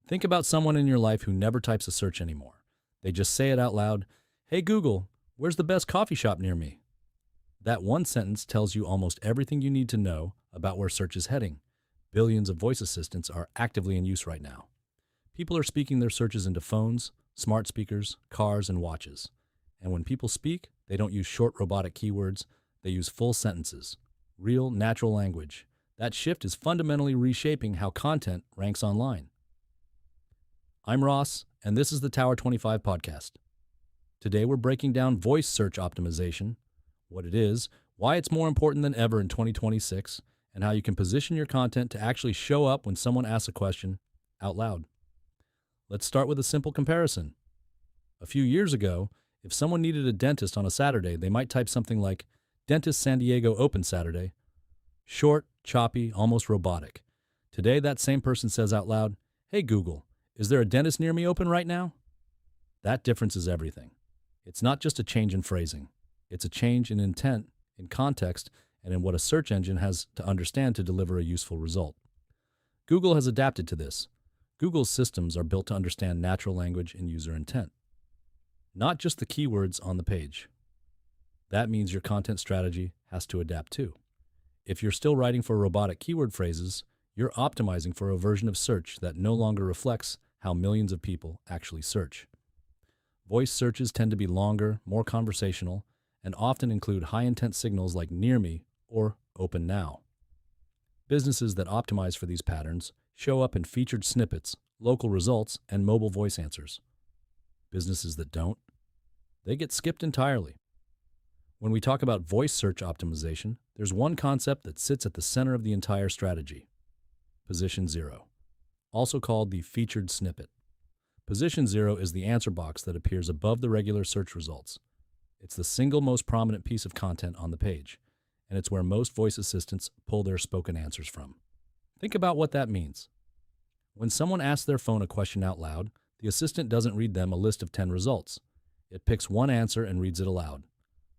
Think about someone in your life who never types a search anymore. They just say it out loud. Hey Google, where's the best coffee shop near me? That one sentence tells you almost everything you need to know about where search is heading. Billions of voice assistants are actively in use right now. People are speaking their searches into phones, smart speakers, cars, and watches. And when people speak, they don't use short robotic keywords, they use full sentences. Real, natural language. That shift is fundamentally reshaping how content ranks online. I'm Ross, and this is the Tower 25 podcast. Today we're breaking down voice search optimization, what it is, why it's more important than ever in 2026, and how you can position your content to actually show up when someone asks a question out loud. Let's start with a simple comparison. A few years ago, if someone needed a dentist on a Saturday, they might type something like, Dentist San Diego open Saturday. Short, choppy, almost robotic. Today, that same person says out loud, Hey Google, is there a dentist near me open right now? That difference is everything. It's not just a change in phrasing. It's a change in intent, in context, and in what a search engine has to understand to deliver a useful result. Google has adapted to this. Google's systems are built to understand natural language and user intent, not just the keywords on the page. That means your content strategy has to adapt too. If you're still writing for robotic keyword phrases, you're optimizing for a version of search that no longer reflects how millions of people actually search. Voice searches tend to be longer, more conversational, and often include high-intent signals like near me or open now. Businesses that optimize for these patterns show up in featured snippets, local results, and mobile voice answers. Businesses that don't, they get skipped entirely. When we talk about voice search optimization, there's one concept that sits at the center of the entire strategy. Position zero, also called the featured snippet. Position zero is the answer box that appears above the regular search results. It's the single most prominent piece of content on the page, and it's where most voice assistants pull their spoken answers from. Think about what that means. When someone asks their phone a question out loud, the assistant doesn't read them a list of 10 results. It picks one answer and reads it aloud.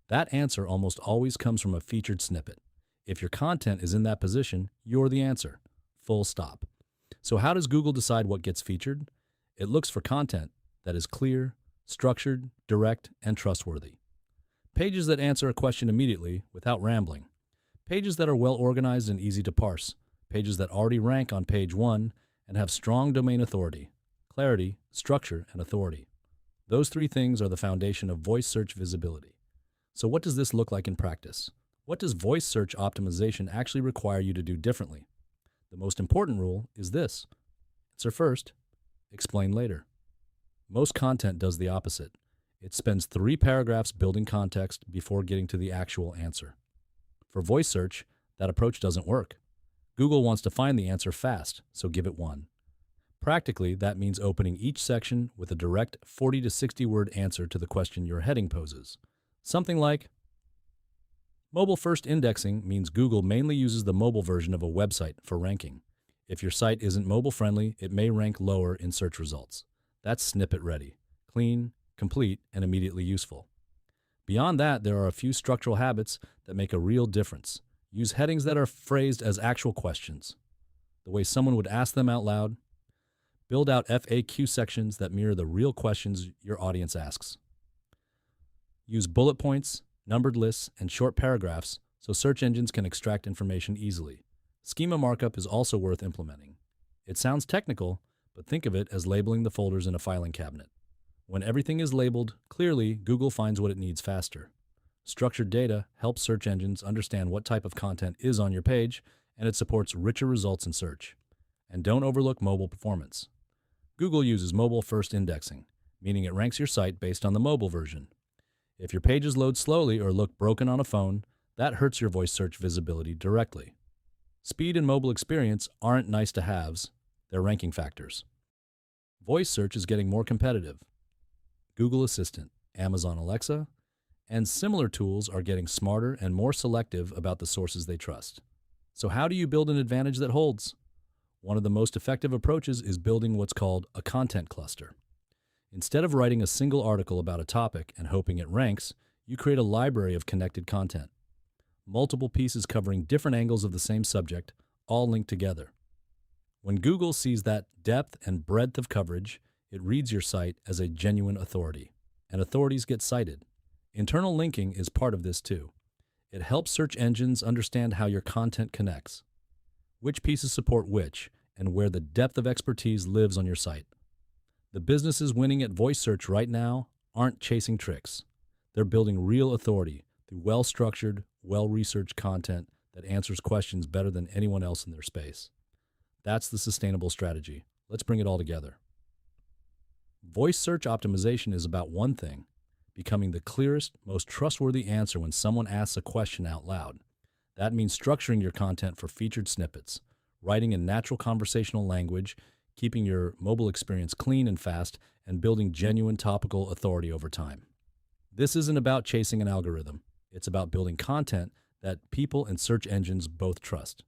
That answer almost always comes from a featured snippet. If your content is in that position, you're the answer. Full stop. So how does Google decide what gets featured? It looks for content that is clear, structured, direct, and trustworthy. Pages that answer a question immediately without rambling. Pages that are well organized and easy to parse. Pages that already rank on page 1 and have strong domain authority, clarity, structure, and authority. Those three things are the foundation of voice search visibility. So what does this look like in practice? What does voice search optimization actually require you to do differently? The most important rule is this. Answer first, explain later. Most content does the opposite. It spends 3 paragraphs building context before getting to the actual answer. For voice search, that approach doesn't work. Google wants to find the answer fast, so give it one. Practically, that means opening each section with a direct 40 to 60 word answer to the question your heading poses. Something like, Mobile-first indexing means Google mainly uses the mobile version of a website for ranking. If your site isn't mobile-friendly, it may rank lower in search results. That's snippet ready, clean, complete, and immediately useful. Beyond that, there are a few structural habits that make a real difference. Use headings that are phrased as actual questions, the way someone would ask them out loud. Build out FAQ sections that mirror the real questions your audience asks. Use bullet points, numbered lists, and short paragraphs so search engines can extract information easily. Schema markup is also worth implementing. It sounds technical, but think of it as labeling the folders in a filing cabinet. When everything is labeled clearly, Google finds what it needs faster. Structured data helps search engines understand what type of content is on your page, and it supports richer results in search. And don't overlook mobile performance. Google uses mobile-first indexing, meaning it ranks your site based on the mobile version. If your pages load slowly or look broken on a phone, that hurts your voice search visibility directly. Speed and mobile experience aren't nice-to-haves, they're ranking factors. Voice search is getting more competitive. Google Assistant, Amazon Alexa, and similar tools are getting smarter and more selective about the sources they trust. So how do you build an advantage that holds? One of the most effective approaches is building what's called a content cluster. Instead of writing a single article about a topic and hoping it ranks, you create a library of connected content. Multiple pieces covering different angles of the same subject, all linked together. When Google sees that depth and breadth of coverage, it reads your site as a genuine authority, and authorities get cited. Internal linking is part of this too. It helps search engines understand how your content connects, which pieces support which, and where the depth of expertise lives on your site. The businesses winning at voice search right now aren't chasing tricks. They're building real authority through well-structured, well-researched content that answers questions better than anyone else in their space. That's the sustainable strategy. Let's bring it all together. Voice search optimization is about one thing: becoming the clearest, most trustworthy answer when someone asks a question out loud. That means structuring your content for featured snippets, writing in natural conversational language, keeping your mobile experience clean and fast, and building genuine topical authority over time. This isn't about chasing an algorithm. It's about building content that people and search engines both trust.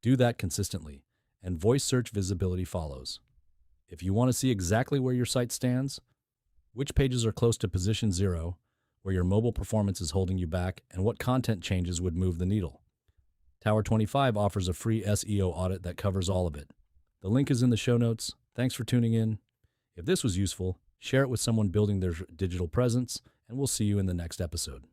Do that consistently, and voice search visibility follows. If you want to see exactly where your site stands, which pages are close to position 0, where your mobile performance is holding you back, and what content changes would move the needle, Tower 25 offers a free SEO audit that covers all of it. The link is in the show notes. Thanks for tuning in. If this was useful, share it with someone building their digital presence, and we'll see you in the next episode.